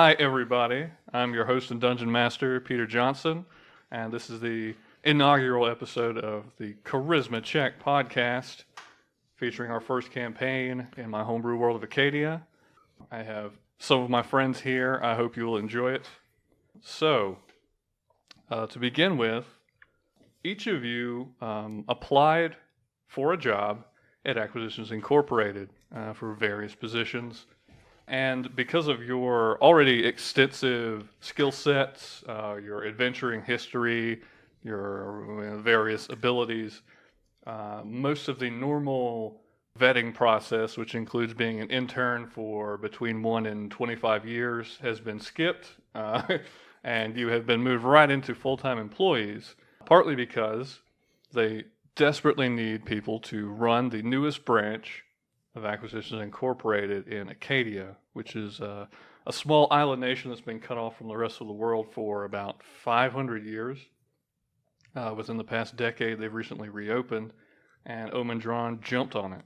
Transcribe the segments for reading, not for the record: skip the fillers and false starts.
Hi, everybody. I'm your host and dungeon master, Peter Johnson, and this is the inaugural episode of the Charisma Check podcast, featuring our first campaign in my homebrew world of Akkadia. I have some of my friends here. I hope you will enjoy it. So, to begin with, each of you applied for a job at Acquisitions Incorporated for various positions. And because of your already extensive skill sets, your adventuring history, your various abilities, most of the normal vetting process, which includes being an intern for between 1 and 25 years, has been skipped. And you have been moved right into full-time employees, partly because they desperately need people to run the newest branch of Acquisitions Incorporated in Akkadia, which is a small island nation that's been cut off from the rest of the world for about 500 years. Within the past decade, they've recently reopened, and Omendron jumped on it.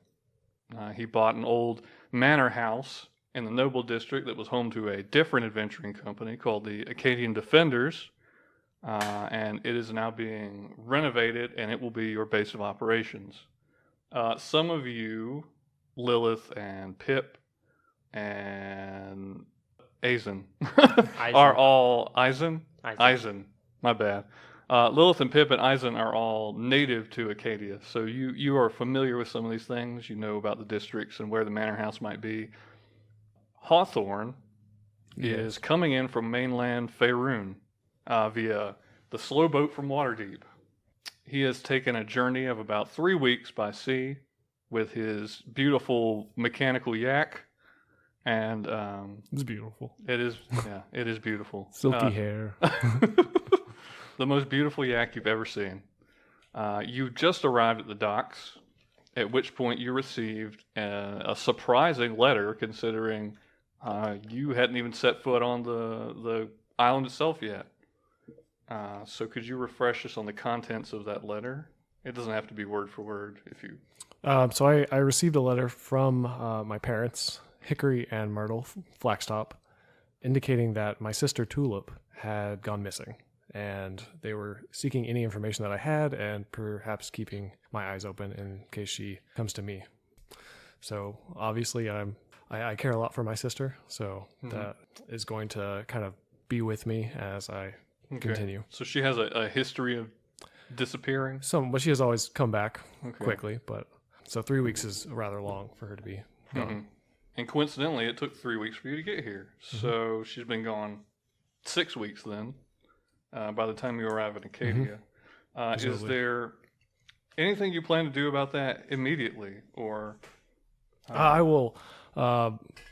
He bought an old manor house in the Noble District that was home to a different adventuring company called the Akkadian Defenders, and it is now being renovated, and it will be your base of operations. Some of you, Lillith and Pip and Aizen, are all Aizen, my bad. Lillith and Pip and Aizen are all native to Akkadia, so you are familiar with some of these things. You know about the districts and where the manor house might be. Hawthorne is coming in from mainland Faerun via the slow boat from Waterdeep. He has taken a journey of about 3 weeks by sea with his beautiful mechanical yak, and it's beautiful. It is beautiful. Silky hair. The most beautiful yak you've ever seen. You just arrived at the docks, at which point you received a surprising letter, considering you hadn't even set foot on the island itself yet. So could you refresh us on the contents of that letter? It doesn't have to be word for word if you... So I received a letter from my parents, Hickory and Myrtle Flaxtop, indicating that my sister Tulip had gone missing, and they were seeking any information that I had and perhaps keeping my eyes open in case she comes to me. So obviously I care a lot for my sister, so that is going to kind of be with me as I continue. So she has a history of disappearing? But she has always come back quickly, but... So 3 weeks is rather long for her to be gone. Mm-hmm. And coincidentally, it took 3 weeks for you to get here. So she's been gone 6 weeks then, by the time you arrive in Akkadia. Is there anything you plan to do about that immediately? Or I will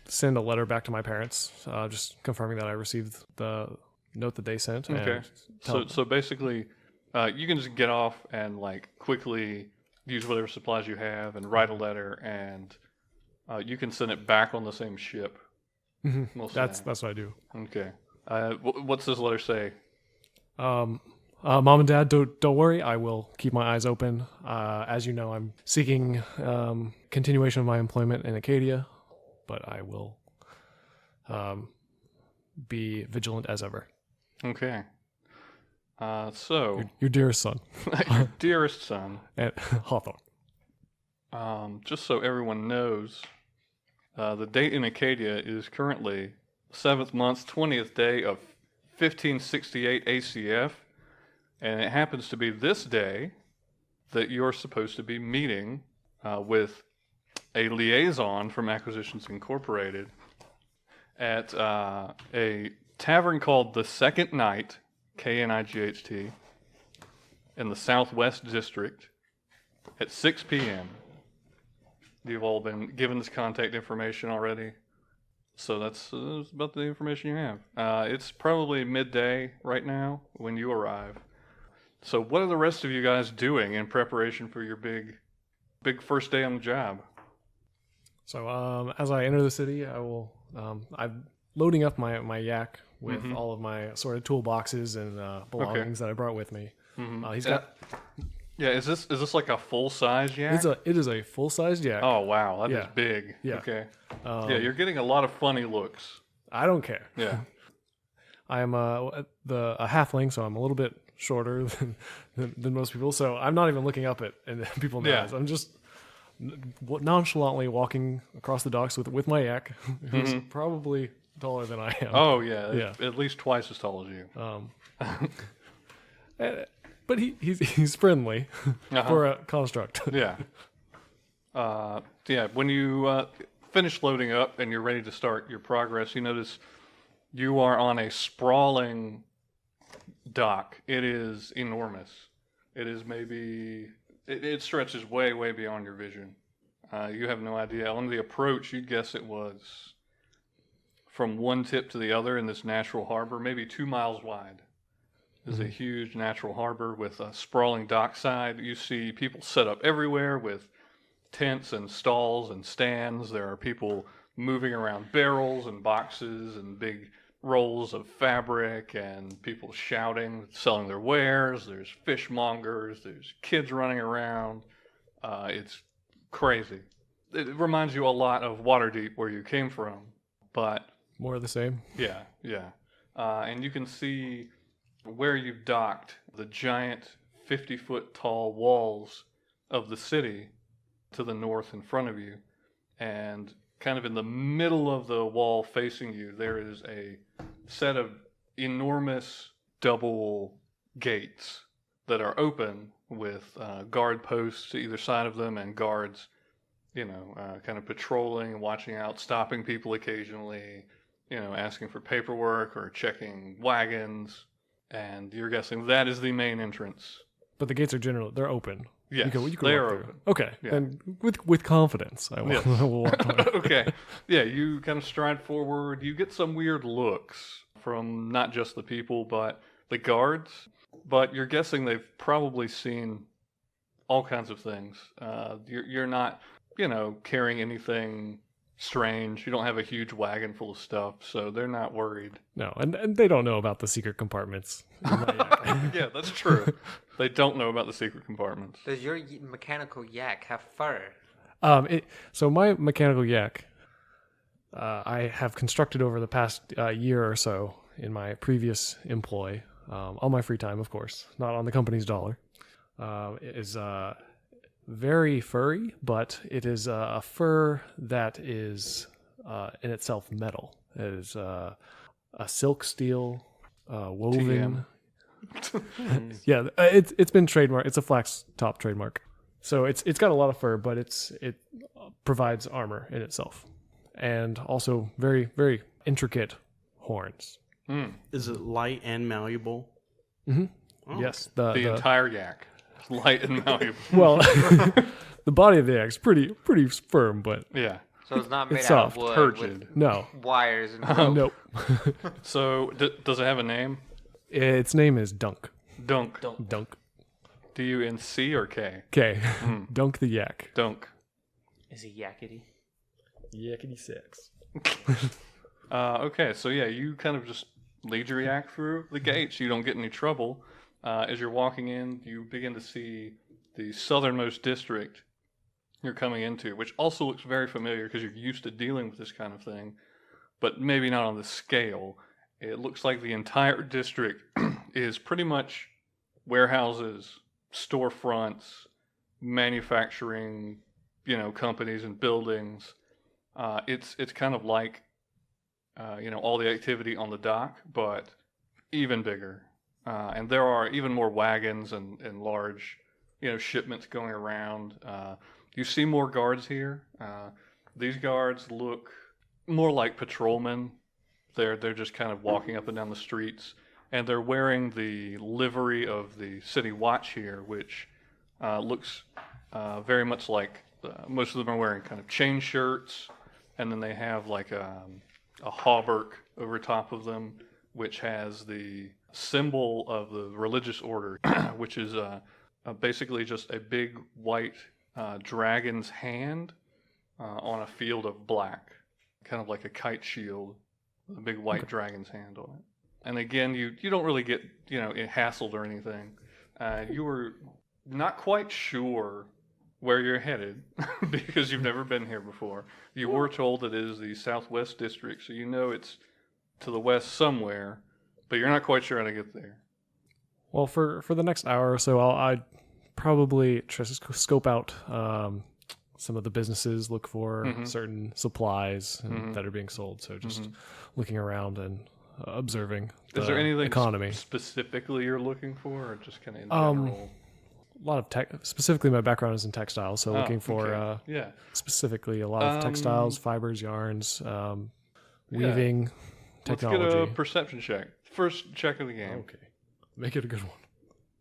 send a letter back to my parents, just confirming that I received the note that they sent. Okay. So basically, you can just get off and quickly use whatever supplies you have and write a letter, and you can send it back on the same ship. That's what I do. Okay. What's this letter say? Mom and Dad, don't worry. I will keep my eyes open. As you know, I'm seeking continuation of my employment in Akkadia, but I will be vigilant as ever. Okay. So your dearest son. Your dearest son. And Hawthorne. Just so everyone knows, the date in Akkadia is currently 7th month, 20th day of 1568 ACF, and it happens to be this day that you're supposed to be meeting with a liaison from Acquisitions Incorporated at a tavern called The Second Night, Knight, in the Southwest District at 6 p.m. You've all been given this contact information already, so that's about the information you have. It's probably midday right now when you arrive. So what are the rest of you guys doing in preparation for your big first day on the job? So as I enter the city, I'm loading up my yak with all of my sort of toolboxes and belongings that I brought with me. He's got... Yeah, is this like a full-size yak? It is a full-sized yak. Oh, wow, that is big. Yeah. Okay. Yeah, you're getting a lot of funny looks. I don't care. Yeah. I'm a halfling, so I'm a little bit shorter than most people. So I'm not even looking up at people now. Yeah. I'm just nonchalantly walking across the docks with my yak, who's probably taller than I am. Oh yeah, Yeah. at least twice as tall as you. But he's friendly for a construct. Yeah. Yeah. When you finish loading up and you're ready to start your progress, you notice you are on a sprawling dock. It is enormous. It is maybe it stretches way, way beyond your vision. You have no idea. On the approach, you'd guess it was from one tip to the other in this natural harbor, maybe 2 miles wide. There's a huge natural harbor with a sprawling dockside. You see people set up everywhere with tents and stalls and stands. There are people moving around barrels and boxes and big rolls of fabric, and people shouting, selling their wares. There's fishmongers. There's kids running around. It's crazy. It reminds you a lot of Waterdeep, where you came from, but More of the same. yeah. And you can see where you've docked the giant 50-foot tall walls of the city to the north in front of you, and kind of in the middle of the wall facing you, there is a set of enormous double gates that are open with guard posts to either side of them and guards, kind of patrolling, watching out, stopping people occasionally, asking for paperwork or checking wagons. And you're guessing that is the main entrance. But the gates are they're open. Yes, you can they walk are through. open. Okay, Yeah. then with confidence, I will, Yes. I will walk through. Okay. Yeah, you kind of stride forward. You get some weird looks from not just the people, but the guards. But you're guessing they've probably seen all kinds of things. You're not, carrying anything strange. You don't have a huge wagon full of stuff, so they're not worried. No, and they don't know about the secret compartments. in my yak. Yeah, that's true. They don't know about the secret compartments. Does your mechanical yak have fur? So my mechanical yak, I have constructed over the past year or so in my previous employ, on my free time, of course, not on the company's dollar. It is very furry, but it is a fur that is in itself metal. It is a silk steel woven. Yeah, it's been trademarked. It's a Flaxtop trademark. So it's got a lot of fur, but it provides armor in itself, and also very, very intricate horns. Is it light and malleable? Mm-hmm. Oh, Yes, The entire yak. It's light and malleable. well, the body of the yak is pretty firm, but Yeah. So it's not made It's out of soft, wood turgid. no, with wires and rope. nope. So, does it have a name? Its name is Dunk. Dunk. Dunk. D-U-N-C or K? Okay, Dunk the yak. Dunk. Is he yakety? Yakety sex. Okay, so yeah, you kind of just lead your yak through the gates. You don't get any trouble. As you're walking in, you begin to see the southernmost district you're coming into, which also looks very familiar because you're used to dealing with this kind of thing, but maybe not on the scale. It looks like the entire district is pretty much warehouses, storefronts, manufacturing, companies and buildings. It's kind of like, all the activity on the dock, but even bigger. And there are even more wagons and large, shipments going around. You see more guards here. These guards look more like patrolmen. They're just kind of walking up and down the streets, and they're wearing the livery of the city watch here, which looks very much like most of them are wearing kind of chain shirts, and then they have like a hauberk over top of them, which has the symbol of the religious order, which is basically just a big white dragon's hand on a field of black, kind of like a kite shield with a big white dragon's hand on it. And again, you don't really get hassled or anything. You were not quite sure where you're headed because you've never been here before. You were told that it is the Southwest District, so it's to the west somewhere, but you're not quite sure how to get there. Well, for the next hour or so, I'd probably try to scope out some of the businesses, look for certain supplies that are being sold. So just looking around and observing the Is there anything economy. specifically you're looking for, or just kind of in general? A lot of tech. Specifically, my background is in textiles, so looking for okay. specifically a lot of textiles, fibers, yarns, weaving technology. Let's get a perception check. First check of the game. Okay, make it a good one.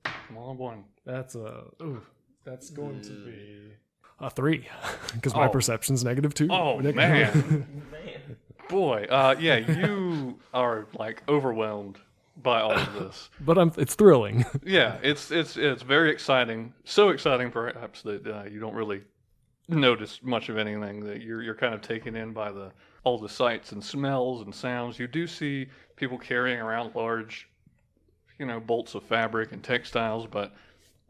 Come on, one. That's going to be a 3 because my perception's -2. Oh man, boy, yeah, you are like overwhelmed by all of this. But it's thrilling. Yeah, it's very exciting. So exciting, perhaps, that you don't really notice much of anything. That you're kind of taken in by all the sights and smells and sounds. You do see people carrying around large, bolts of fabric and textiles, but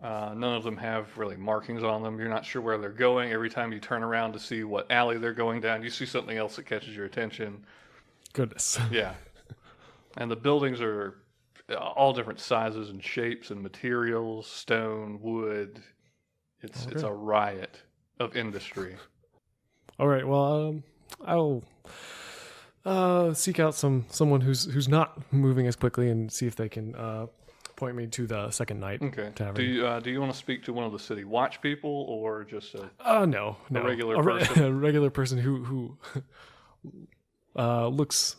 none of them have really markings on them. You're not sure where they're going. Every time you turn around to see what alley they're going down, you see something else that catches your attention. Goodness. Yeah. And the buildings are all different sizes and shapes and materials, stone, wood. It's a riot of industry. All right. Well, I'll seek out someone who's not moving as quickly and see if they can point me to the Second Night Tavern. Do you want to speak to one of the city watch people, or just no, a regular person? A regular person who looks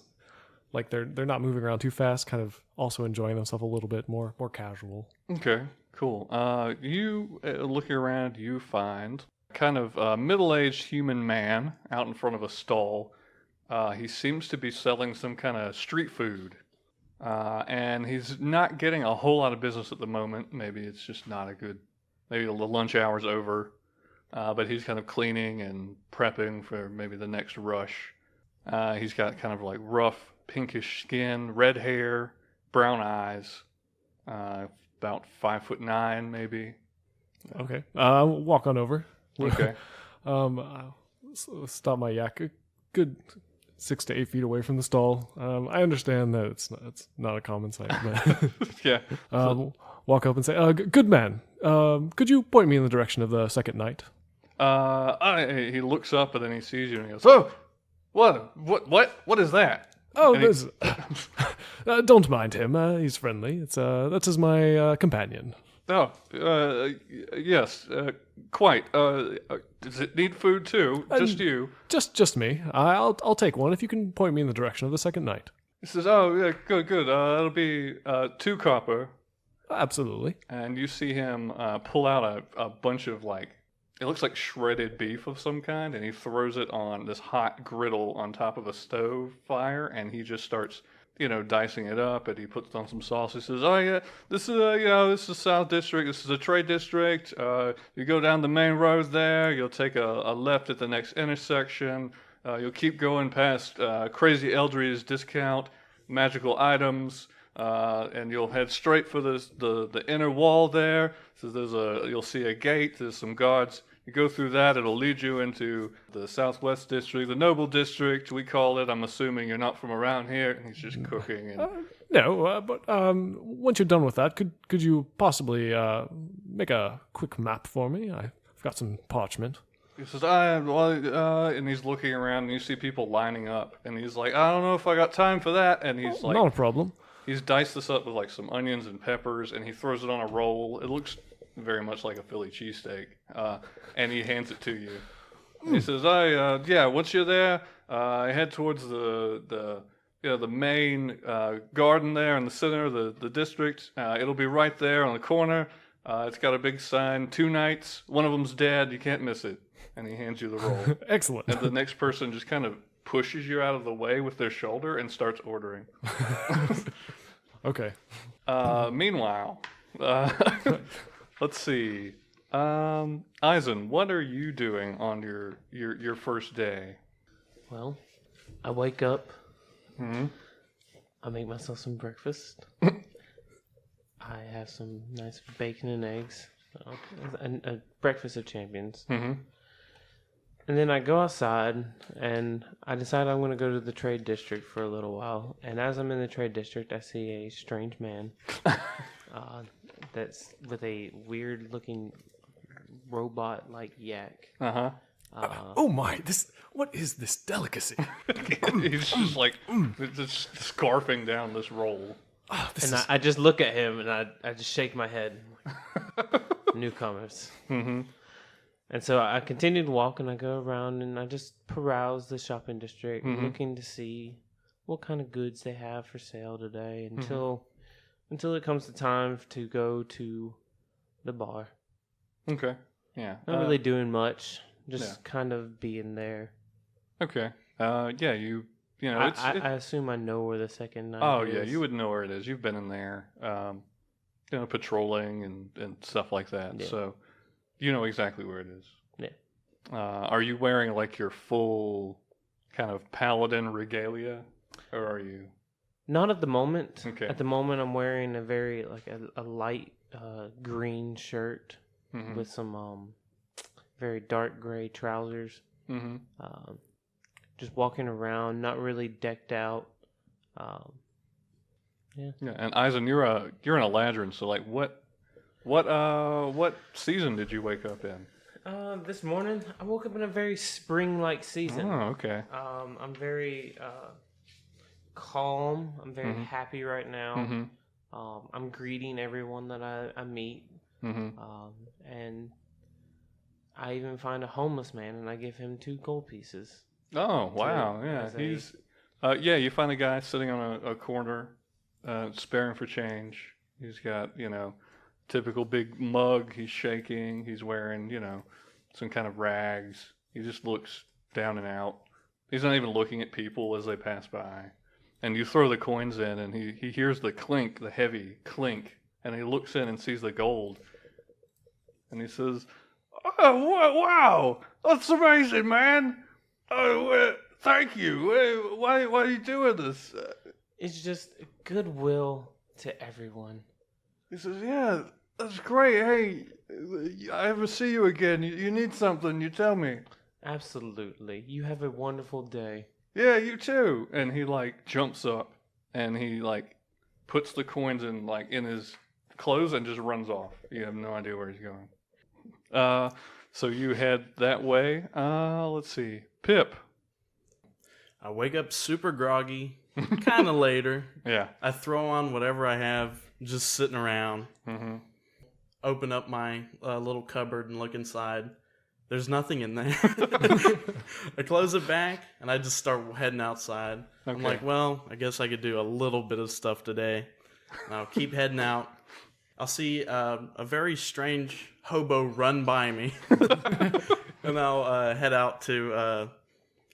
like they're not moving around too fast, kind of also enjoying themselves a little bit more casual. Okay, cool. You looking around, you find kind of a middle-aged human man out in front of a stall. He seems to be selling some kind of street food. And he's not getting a whole lot of business at the moment. Maybe it's just maybe the lunch hour's over. But he's kind of cleaning and prepping for maybe the next rush. He's got kind of like rough pinkish skin, red hair, brown eyes, about 5'9" maybe. Okay. Walk on over. Okay. Stop my yak. A good 6 to 8 feet away from the stall. I understand that it's not a common sight, but Yeah. walk up and say, "Good man, could you point me in the direction of the Second Night?" He looks up and then he sees you and he goes, "Oh, what is that?" Oh, And this. Don't mind him. He's friendly. That's my companion. Oh, yes, quite. Does it need food too? Just you? Just me. I'll take one if you can point me in the direction of the Second Night. He says, "Oh, yeah, good. It'll be 2 copper." Absolutely. And you see him pull out a bunch of it looks like shredded beef of some kind, and he throws it on this hot griddle on top of a stove fire, and he just starts, dicing it up, and he puts on some sauce. He says, "Oh yeah, this is South District. This is a trade district. You go down the main road there. You'll take a left at the next intersection. You'll keep going past Crazy Eldry's discount magical items." And you'll head straight for the inner wall there. So you'll see a gate. There's some guards. You go through that. It'll lead you into the Southwest District, the Noble District, we call it. I'm assuming you're not from around here. And he's just cooking. And No, but once you're done with that, could you possibly make a quick map for me? I've got some parchment. he says, and he's looking around, and you see people lining up. And he's like, "I don't know if I got time for that." And he's Not a problem. He's diced this up with some onions and peppers, and he throws it on a roll. It looks very much like a Philly cheesesteak, and he hands it to you. He says, once you're there, head towards the main garden there in the center of the district. It'll be right there on the corner. It's got a big sign, 2 nights. One of them's dead. You can't miss it." And he hands you the roll. Excellent. And the next person just kind of pushes you out of the way with their shoulder and starts ordering. Okay. Meanwhile, let's see. Aizen, what are you doing on your first day? Well, I wake up. Hmm? I make myself some breakfast. I have some nice bacon and eggs. A breakfast of champions. Mm-hmm. And then I go outside, and I decide I'm going to go to the trade district for a little while. And as I'm in the trade district, I see a strange man that's with a weird-looking robot-like yak. Uh-huh. Oh my! What is this delicacy? He's just like just scarfing down this roll. And I just look at him, and I just shake my head. Newcomers. Mm-hmm. And so I continue to walk, and I go around, and I just peruse the shopping district, Mhm. looking to see what kind of goods they have for sale today until it comes to time to go to the bar. Okay. Yeah. Not really doing much, just kind of being there. Okay. Yeah. You know. I assume I know where the second night Oh is. yeah, you would know where it is. You've been in there, patrolling and stuff like that. Yeah. So you know exactly where it is. Yeah. Are you wearing like your full kind of paladin regalia, or are you? Not at the moment. Okay. At the moment, I'm wearing a very a light green shirt Mm-hmm. with some very dark gray trousers. Mm-hmm. Just walking around, not really decked out. Yeah. And Aizen, you're an Eladrin, so like what season did you wake up in? This morning, I woke up in a very spring-like season. Oh, okay. I'm very calm. I'm very happy right now. Mm-hmm. I'm greeting everyone that I meet. Mm-hmm. And I even find a homeless man, and I give him 2 gold pieces. Oh, wow. Yeah. as a- He's you find a guy sitting on a corner, sparing for change. He's got, typical big mug. He's shaking. He's wearing, some kind of rags. He just looks down and out. He's not even looking at people as they pass by. And you throw the coins in, and he hears the clink, the heavy clink, and he looks in and sees the gold. And he says, "Oh, wow! That's amazing, man! Oh, thank you. Why are you doing this?" It's just goodwill to everyone. He says, "Yeah, that's great. Hey, I ever see you again, you need something, you tell me." Absolutely. You have a wonderful day. "Yeah, you too." And he jumps up and he puts the coins in his clothes and just runs off. You have no idea where he's going. So you head that way. Let's see. Pip. I wake up super groggy, kind of later. Yeah. I throw on whatever I have, just sitting around. Mm-hmm. Open up my little cupboard and look inside. There's nothing in there. I close it back, and I just start heading outside. I'm Okay. like, well, I guess I could do a little bit of stuff today. And I'll keep heading out. I'll see a very strange hobo run by me. And I'll head out to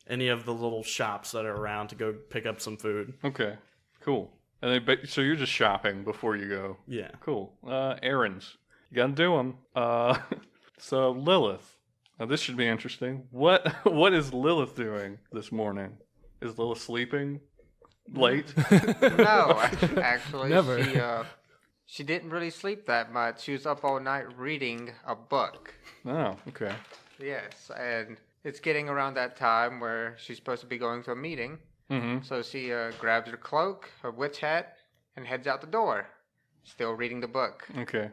any of the little shops that are around to go pick up some food. Okay. Cool. And so you're just shopping before you go. Yeah. Cool. Errands. You gotta do them. So Lillith. Now this should be interesting. What is Lillith doing this morning? Is Lillith sleeping late? No, actually, Never. she didn't really sleep that much. She was up all night reading a book. Oh, okay. Yes, and it's getting around that time where she's supposed to be going to a meeting. Mm-hmm. So she grabs her cloak, her witch hat, and heads out the door. Still reading the book. Okay.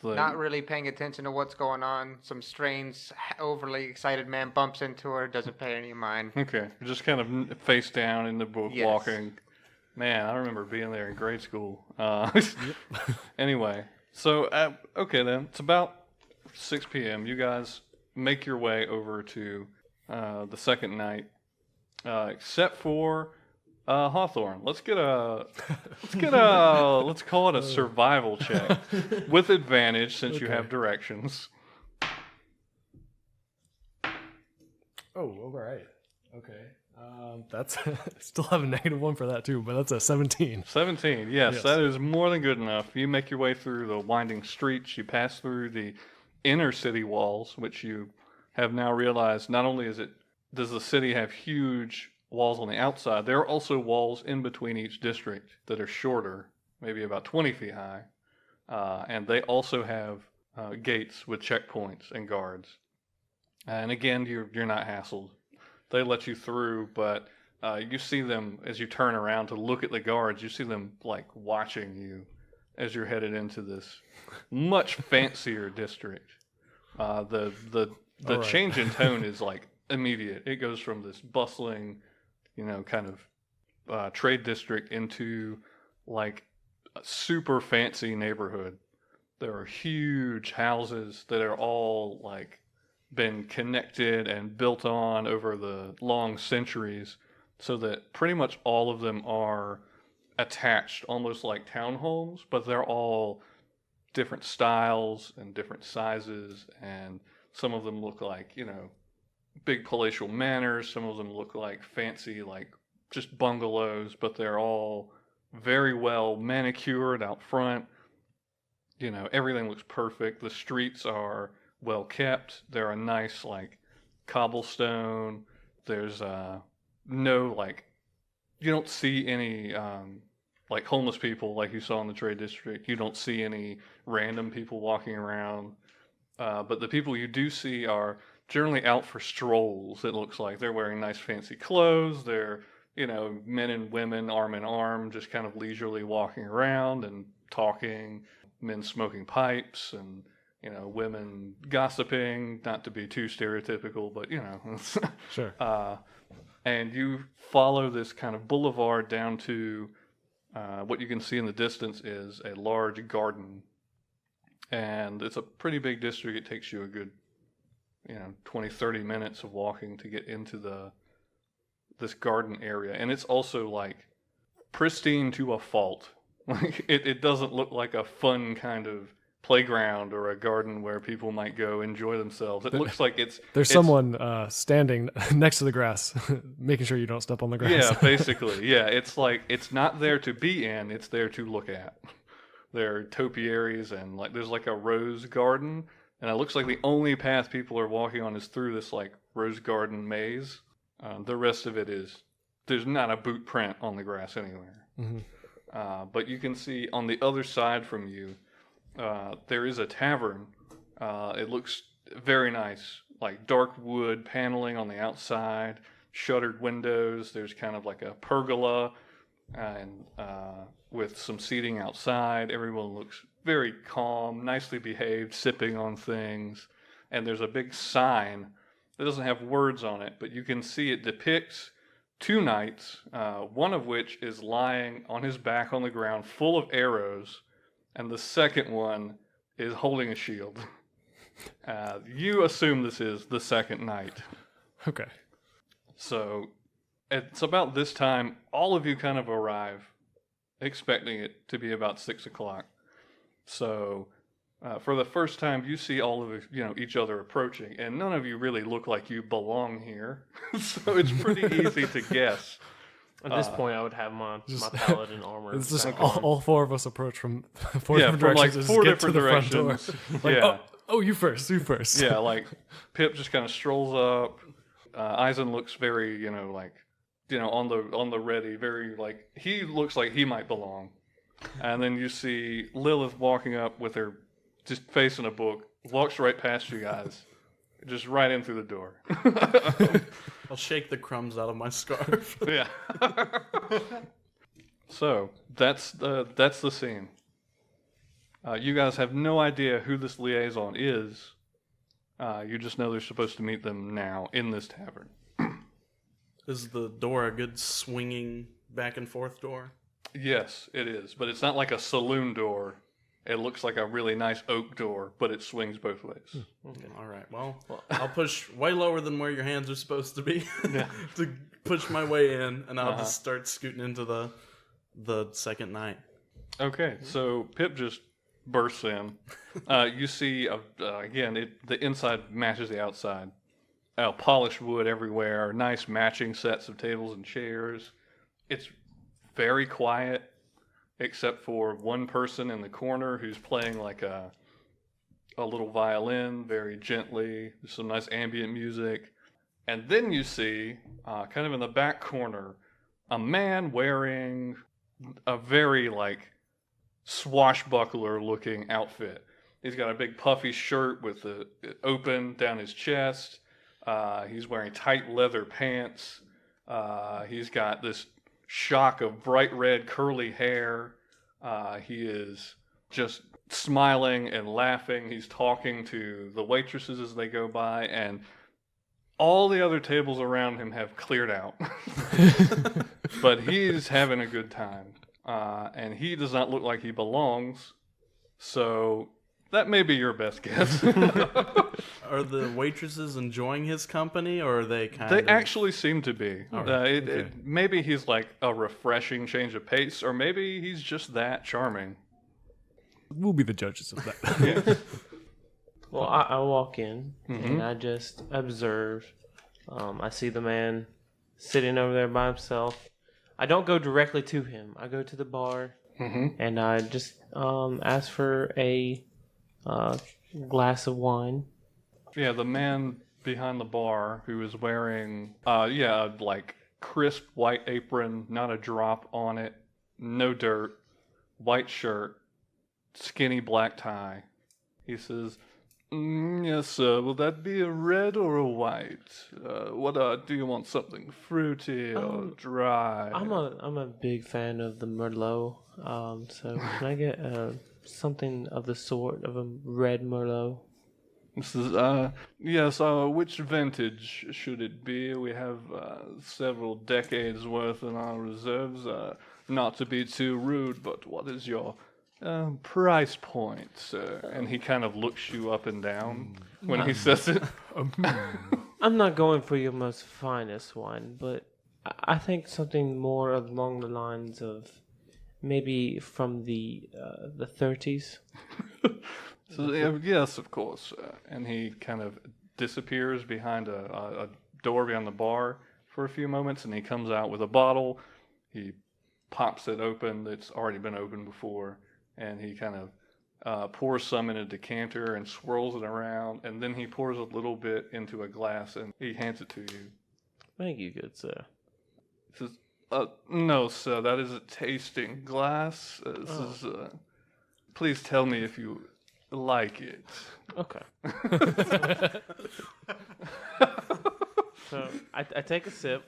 So, Not really paying attention to what's going on. Some strange, overly excited man bumps into her, doesn't pay any mind. okay. You're just kind of face down in the book, Yes. walking. Man, I remember being there in grade school. Anyway, so okay then. It's about 6 p.m. You guys make your way over to the second night, except for Hawthorne. Let's call it a survival check with advantage since you have directions. Oh, all right. Okay. That's still have a -1 for that too, but that's a 17. 17, yes, Yes. that is more than good enough. You make your way through the winding streets. You pass through the inner city walls, which you have now realized not only does the city have huge walls on the outside, there are also walls in between each district that are shorter, maybe about 20 feet high, and they also have gates with checkpoints and guards. And again, you're not hassled. They let you through, but you see them as you turn around to look at the guards. You see them like watching you as you're headed into this much fancier district. The All right. change in tone is like immediate. It goes from this bustling, kind of trade district into like a super fancy neighborhood. There are huge houses that are all like been connected and built on over the long centuries, so that pretty much all of them are attached, almost like townhomes, but they're all different styles and different sizes, and some of them look like, big palatial manors, some of them look like fancy, like just bungalows, but they're all very well manicured out front. Everything looks perfect. The streets are well kept. They're a nice, like, cobblestone. There's no, like, you don't see any, like, homeless people like you saw in the trade district. You don't see any random people walking around. But the people you do see are generally out for strolls, it looks like. They're wearing nice fancy clothes. They're, men and women arm in arm, just kind of leisurely walking around and talking. Men smoking pipes and, women gossiping, not to be too stereotypical, but, Sure. and you follow this kind of boulevard down to what you can see in the distance is a large garden. And it's a pretty big district. It takes you a good, 20, 30 minutes of walking to get into this garden area. And it's also like pristine to a fault. Like it doesn't look like a fun kind of playground or a garden where people might go enjoy themselves. It looks like There's it's someone standing next to the grass, making sure you don't step on the grass. Yeah, basically. Yeah, it's like it's not there to be in, it's there to look at. There are topiaries and like there's like a rose garden, and it looks like the only path people are walking on is through this like rose garden maze. The rest of it there's not a boot print on the grass anywhere. Mm-hmm. But you can see on the other side from you, there is a tavern. It looks very nice, like dark wood paneling on the outside, shuttered windows. There's kind of like a pergola, and with some seating outside. Everyone looks very calm, nicely behaved, sipping on things. And there's a big sign that doesn't have words on it, but you can see it depicts two knights, one of which is lying on his back on the ground full of arrows, and the second one is holding a shield. You assume this is the second knight. Okay. So it's about this time, all of you kind of arrive, expecting it to be about 6 o'clock. So for the first time, you see all of each other approaching, and none of you really look like you belong here. So it's pretty easy to guess. At this point, I would have my paladin armor. It's just back all four of us approach from four different from like directions. four to different get to the front door. directions. Like, Yeah. oh, you first. Yeah, like Pip just kind of strolls up. Aizen looks very, on the ready, very like he looks like he might belong. And then you see Lillith walking up with her just facing a book, walks right past you guys, just right in through the door. I'll shake the crumbs out of my scarf. Yeah. So that's the scene. You guys have no idea who this liaison is. You just know they're supposed to meet them now in this tavern. Is the door a good swinging back and forth door? Yes, it is, but it's not like a saloon door. It looks like a really nice oak door, but it swings both ways. Okay. All right. Well, I'll push way lower than where your hands are supposed to be to push my way in, and I'll just start scooting into the second night. Okay, so Pip just bursts in. You see, again, the inside matches the outside. Polished wood everywhere, nice matching sets of tables and chairs. It's very quiet, except for one person in the corner who's playing like a little violin very gently. There's some nice ambient music. And then you see, kind of in the back corner, a man wearing a very like swashbuckler looking outfit. He's got a big puffy shirt with the open down his chest. He's wearing tight leather pants. He's got this shock of bright red curly hair. He is just smiling and laughing. He's talking to the waitresses as they go by, and all the other tables around him have cleared out. But he's having a good time. And he does not look like he belongs. So that may be your best guess. Are the waitresses enjoying his company, or are they kind They of... actually seem to be. Okay. Maybe he's like a refreshing change of pace, or maybe he's just that charming. We'll be the judges of that. Yeah. Well, I walk in and I just observe. I see the man sitting over there by himself. I don't go directly to him. I go to the bar and I just ask for a glass of wine. Yeah, the man behind the bar who is wearing, like crisp white apron, not a drop on it, no dirt, white shirt, skinny black tie. He says, "Yes, sir. Will that be a red or a white? Do you want something fruity or dry?" I'm a big fan of the Merlot. So can I get something of the sort of a red Merlot? He says, "Yes. Which vintage should it be? We have several decades worth in our reserves. Not to be too rude, but what is your price point, sir?" And he kind of looks you up and down when he says it. I'm not going for your most finest wine, but I think something more along the lines of maybe from the 30s. So, yes, of course. And he kind of disappears behind a door behind the bar for a few moments, and he comes out with a bottle. He pops it open. It's already been opened before. And he kind of pours some in a decanter and swirls it around, and then he pours a little bit into a glass and he hands it to you. Thank you, good sir. He says, "No, sir, that is a tasting glass. Please tell me if you like it." Okay. So I take a sip.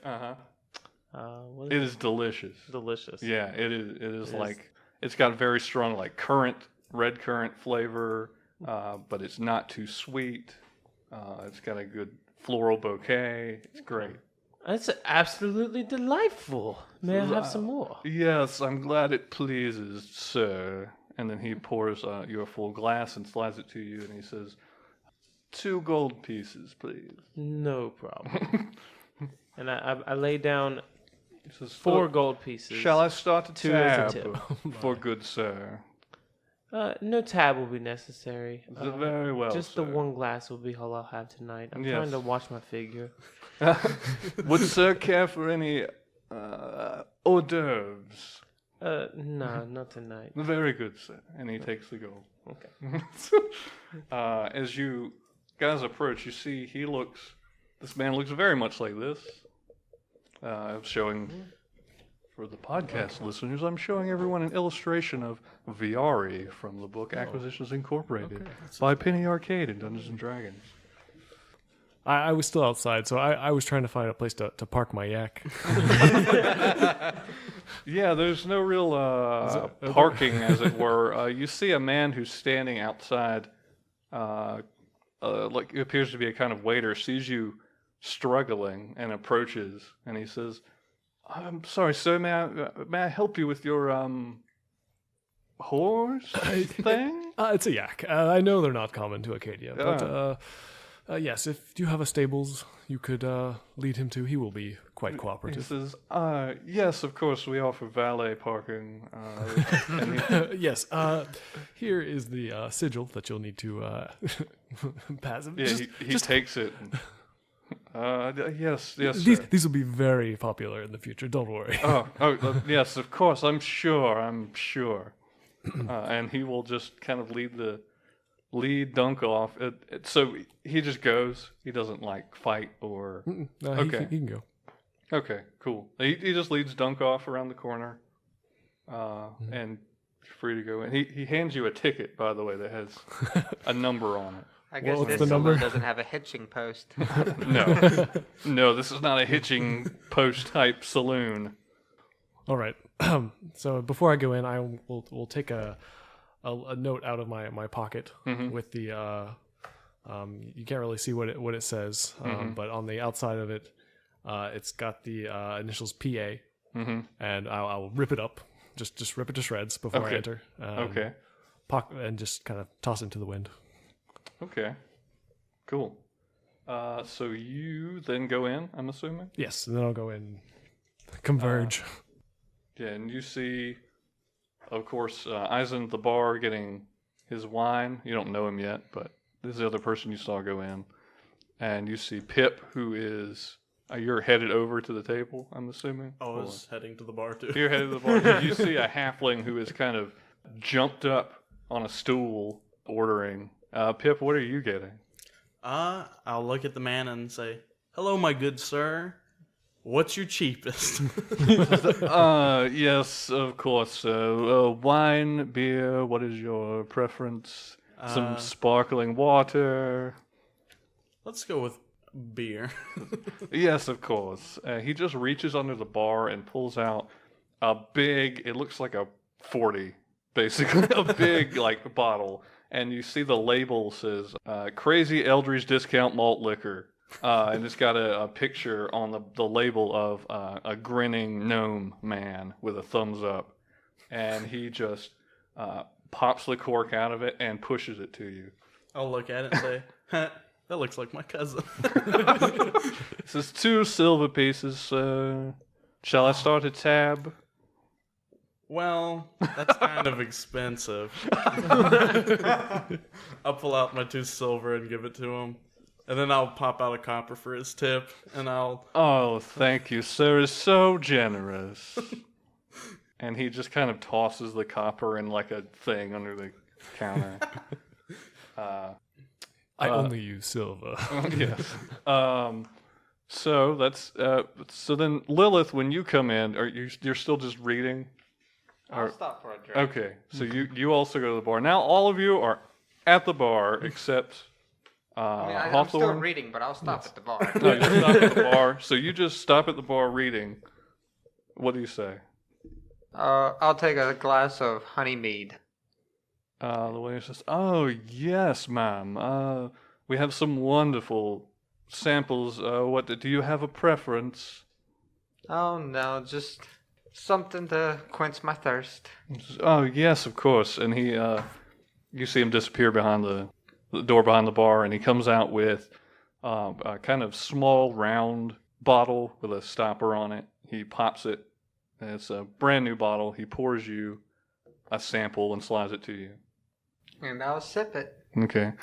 What It is is delicious. delicious? Yeah, it is. It is It like is. it's got a very strong like red currant flavor, but it's not too sweet. It's got a good floral bouquet. It's great. That's absolutely delightful. May I have some more? Yes, I'm glad it pleases, sir. And then he pours you a full glass and slides it to you, and he says, 2 gold pieces, please. No problem. And I lay down He says, 4 gold pieces. Shall I start a 2 as a tab tip. for good sir? No tab will be necessary. Very well, Just sir. the 1 glass will be all I'll have tonight. I'm Yes. trying to watch my figure. Would sir care for any hors d'oeuvres? No, not tonight. Very good, sir. And he takes the gold. Okay. As you guys approach, you see this man looks very much like this. I'm showing, for the podcast listeners, I'm showing everyone an illustration of Viari from the book Acquisitions Incorporated by Penny Arcade and Dungeons & Dragons. I was still outside, so I was trying to find a place to park my yak. Yeah, there's no real parking, as it were. You see a man who's standing outside, like it appears to be a kind of waiter, sees you struggling and approaches, and he says, "I'm sorry, sir. May I help you with your horse thing?" It's a yak. I know they're not common to Akkadia, but yes, if you have a stables you could lead him to, he will be quite He cooperative. says, "Yes, of course, we offer valet parking." And he, Yes, here is the sigil that you'll need to pass. yeah, he takes it. Yes, sir. These will be very popular in the future. Don't worry. Yes, of course. I'm sure. And he will just kind of lead Dunk off. So he just goes. He doesn't like fight or. Okay. He can go. Okay, cool. He just leads Dunk off around the corner, and you're free to go in. He hands you a ticket, by the way, that has a number on it. I guess What's this the number? saloon doesn't have a hitching post. No. No, this is not a hitching post type saloon. All right. So before I go in, I will take a note out of my pocket with the you can't really see what it says, but on the outside of it, it's got the initials PA, and I'll rip it up, just rip it to shreds before I Okay. enter. Okay. And just kind of toss it into the wind. Okay. Cool. So you then go in, I'm assuming? Yes, and then I'll go in, converge. Yeah, and you see, of course, Aizen at the bar getting his wine. You don't know him yet, but this is the other person you saw go in. And you see Pip, who is... you're headed over to the table, I'm assuming? I was heading to the bar too. You're headed to the bar. You see a halfling who is kind of jumped up on a stool ordering. Pip, what are you getting? I'll look at the man and say, "Hello, my good sir. What's your cheapest?" Yes, of course. Wine, beer, what is your preference? Some sparkling water. Let's go with beer. Yes, of course. He just reaches under the bar and pulls out a big, it looks like a 40, basically, a big, like, bottle. And you see the label says, Crazy Eldridge Discount Malt Liquor. And it's got a picture on the label of a grinning gnome man with a thumbs up. And he just pops the cork out of it and pushes it to you. I'll look at it and say, "That looks like my cousin." It says 2 silver pieces. Shall I start a tab? Well, that's kind of expensive. I'll pull out my 2 silver and give it to him. And then I'll pop out a copper for his tip, and I'll... Oh, thank you, sir. Is so generous. And he just kind of tosses the copper in like a thing under the counter. I only use silver. Yes. So that's so then Lillith, when you come in, you're still just reading? I'll stop for a drink. Okay. So you also go to the bar. Now all of you are at the bar except I'm Hawthorne. still reading, but I'll stop at the bar. No, you stop at the bar. So you just stop at the bar reading. What do you say? I'll take a glass of honey mead. The waiter says, "Oh yes, ma'am. We have some wonderful samples. What do you have a preference?" Oh no, just something to quench my thirst. He says, "Oh yes, of course." And he, you see him disappear behind the door behind the bar, and he comes out with a kind of small round bottle with a stopper on it. He pops it. And it's a brand new bottle. He pours you a sample and slides it to you. And I'll sip it. Okay.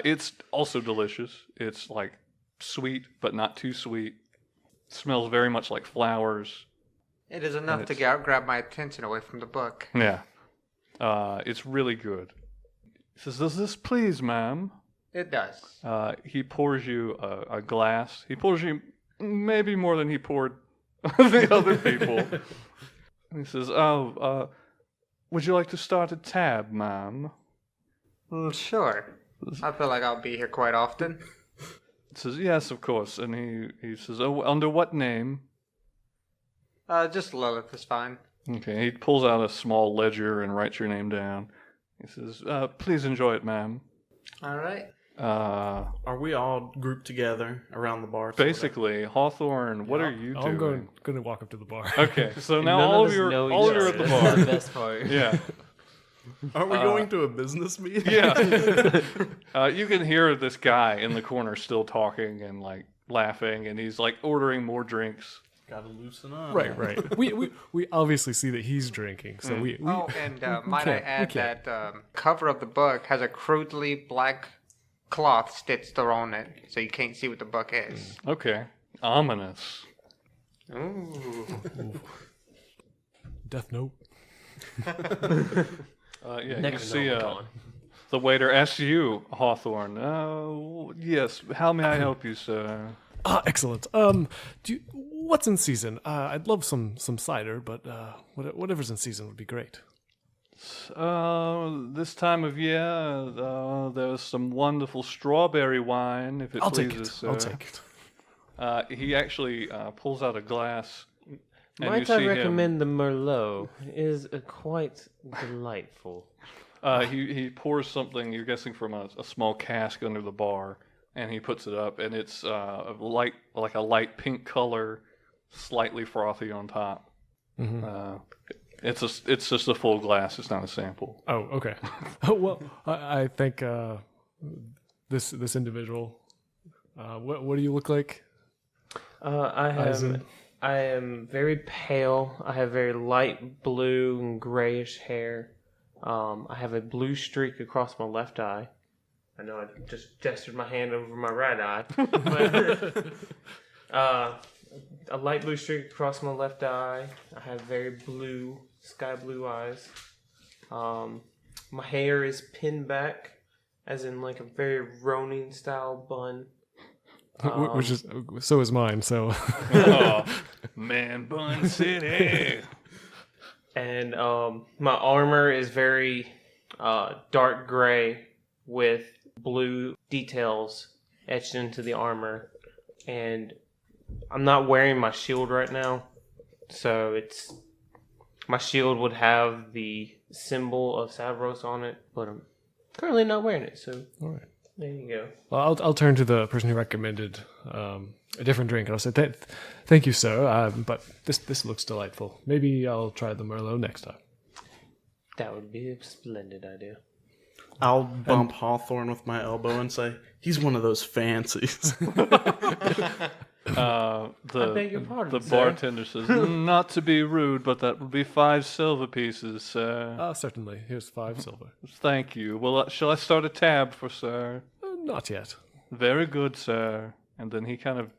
It's also delicious. It's like sweet, but not too sweet. Smells very much like flowers. It is enough to grab my attention away from the book. Yeah. It's really good. He says, "Does this please, ma'am?" It does. He pours you a glass. He pours you maybe more than he poured the other people. And he says, "Oh, would you like to start a tab, ma'am?" Sure. I feel like I'll be here quite often. He says, "Yes, of course." And he says, "Oh, under what name?" Just Lillith is fine. Okay, he pulls out a small ledger and writes your name down. He says, "Please enjoy it, ma'am." All right. Are we all grouped together around the bar? Basically, Hawthorne, what are you doing? I'm going to walk up to the bar. Okay, so now None all of of us you know all each of you are other. at the That's bar. the best part. Yeah. Aren't we going to a business meeting? Yeah. You can hear this guy in the corner still talking and like laughing, and he's like ordering more drinks. Gotta loosen up. Right. We obviously see that he's drinking, so we Oh, and might I add that cover of the book has a crudely black cloth stitched around it, so you can't see what the book is. Okay. Ominous. Ooh. Death Note. Yeah, you Next see Note. the waiter asks you, Hawthorne, yes, how may I help you, sir? Excellent. What's in season? I'd love some cider, but whatever's in season would be great. This time of year, there's some wonderful strawberry wine, if it I'll take pleases, it. sir. I'll take it. He actually pulls out a glass. And Might you I see recommend the Merlot? It is quite delightful. He pours something, you're guessing from a small cask under the bar, and he puts it up, and it's a light pink color, slightly frothy on top. It's just a full glass. It's not a sample. Oh, okay. Well, I think this individual. What do you look like? I am very pale. I have very light blue and grayish hair. I have a blue streak across my left eye. I know I just gestured my hand over my right eye. But, a light blue streak across my left eye. I have very blue, sky blue eyes. My hair is pinned back, as in like a very Ronin style bun. Which is so is mine. So Oh, man bun city. And my armor is very dark gray with blue details etched into the armor. And I'm not wearing my shield right now. So my shield would have the symbol of Savros on it, but I'm currently not wearing it. So all right. There you go. Well, I'll turn to the person who recommended a different drink, and I'll say, "Thank you, sir. But this looks delightful. Maybe I'll try the Merlot next time." That would be a splendid idea. I'll bump Hawthorne with my elbow and say, "He's one of those fancies." I beg your pardon, The sir. bartender says, "Not to be rude, but that would be 5 silver pieces, sir." Certainly. Here's 5 silver. Thank you. Well, shall I start a tab for sir? Not yet. Very good, sir. And then he kind of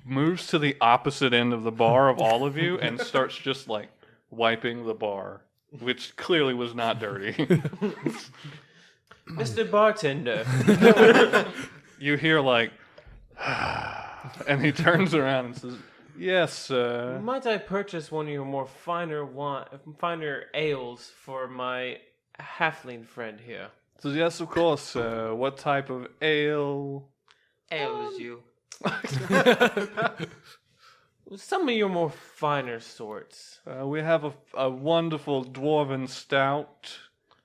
moves to the opposite end of the bar of all of you and starts just like wiping the bar, which clearly was not dirty. Mr. Bartender. You hear like, and he turns around and says, "Yes, sir." Might I purchase one of your more finer ales for my halfling friend here? Says, "Yes, of course, sir. What type of ale?" Ails you. Some of your more finer sorts. We have a wonderful dwarven stout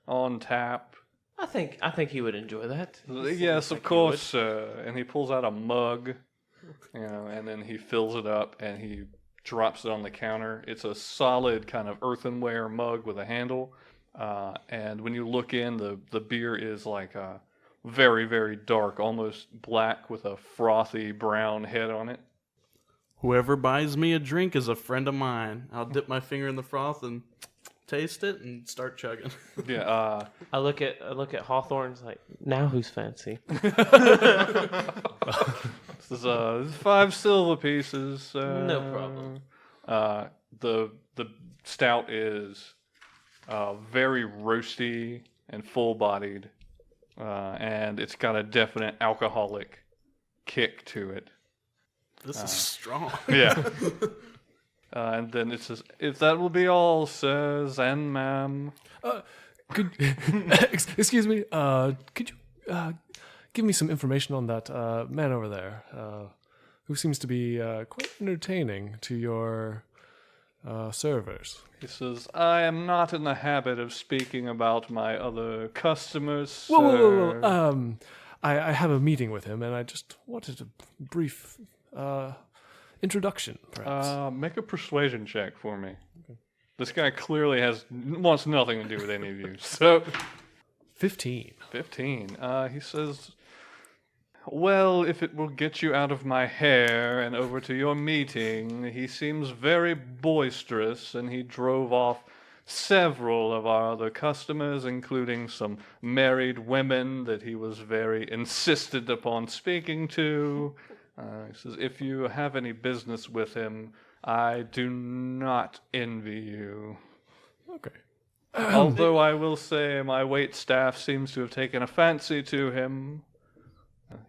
on tap. I think he would enjoy that. Yes, of course, sir. And he pulls out a mug, and then he fills it up and he drops it on the counter. It's a solid kind of earthenware mug with a handle. And when you look in, the beer is like very, very dark, almost black with a frothy brown head on it. Whoever buys me a drink is a friend of mine. I'll dip my finger in the froth and taste it and start chugging. Yeah. I look at Hawthorne's like, now who's fancy? This is 5 silver pieces. No problem. The stout is very roasty and full-bodied, and it's got a definite alcoholic kick to it. This is strong. Yeah. And then it says, "If that will be all, sirs and ma'am." Could excuse me? Could you give me some information on that man over there, who seems to be quite entertaining to your servers? He says, "I am not in the habit of speaking about my other customers, sir." Whoa. I have a meeting with him, and I just wanted a brief introduction, perhaps. Make a persuasion check for me. Okay. This guy clearly wants nothing to do with any of you. So, 15. 15. He says, "Well, if it will get you out of my hair and over to your meeting, he seems very boisterous, and he drove off several of our other customers, including some married women that he was very insistent upon speaking to." He says, "If you have any business with him, I do not envy you. Okay. Although I will say my wait staff seems to have taken a fancy to him.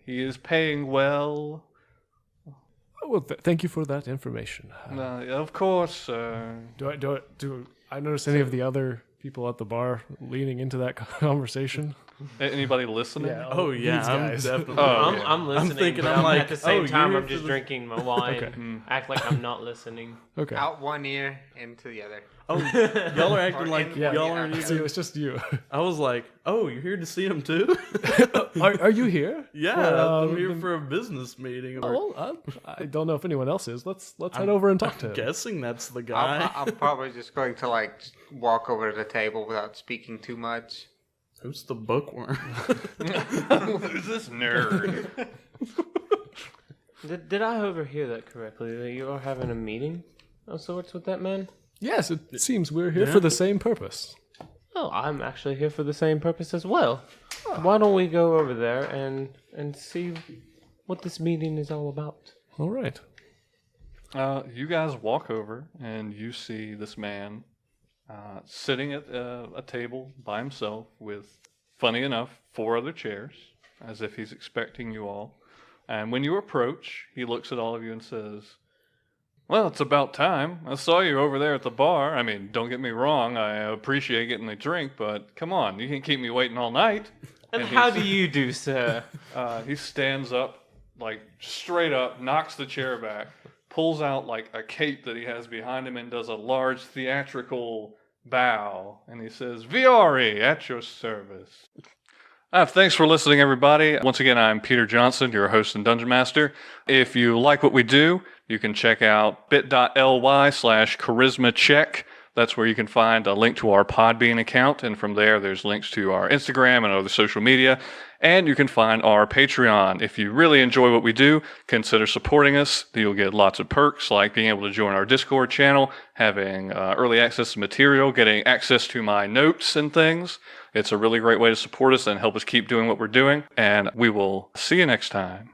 He is paying well." Well, thank you for that information. Of course, Do I notice any of the other people at the bar leaning into that conversation. Anybody listening? Oh yeah, these I'm guys. definitely. I'm listening. thinking, but I'm like, at the same oh, time, you're I'm just for the- drinking my wine. Okay. Act like I'm not listening. Okay. Out one ear, into the other. Oh, y'all are acting Or like in- y'all yeah. aren't See, it even. was just you. I was like, oh, you're here to see him too? Are you here? Yeah, Well, I'm here for a business meeting. Oh, well, I don't know if anyone else is. Let's head over and talk to him. Guessing that's the guy. I'm probably just going to like just walk over to the table without speaking too much. Who's the bookworm? Who's this nerd? Did I overhear that correctly? That you are having a meeting of sorts with that man? Yes, it seems we're here for the same purpose. Oh, I'm actually here for the same purpose as well. Why don't we go over there and see what this meeting is all about? All right. You guys walk over and you see this man sitting at a table by himself with, funny enough, 4 other chairs, as if he's expecting you all. And when you approach, he looks at all of you and says, "Well, it's about time. I saw you over there at the bar. I mean, don't get me wrong, I appreciate getting a drink, but come on, you can't keep me waiting all night." And And how he's- do you do, sir? He stands up, like straight up, knocks the chair back, pulls out like a cape that he has behind him, and does a large theatrical bow. And he says, "Viore, at your service." Thanks for listening, everybody. Once again, I'm Peter Johnson, your host and Dungeon Master. If you like what we do, you can check out bit.ly/charisma check. That's where you can find a link to our Podbean account, and from there's links to our Instagram and other social media, and you can find our Patreon. If you really enjoy what we do, consider supporting us. You'll get lots of perks, like being able to join our Discord channel, having early access to material, getting access to my notes and things. It's a really great way to support us and help us keep doing what we're doing, and we will see you next time.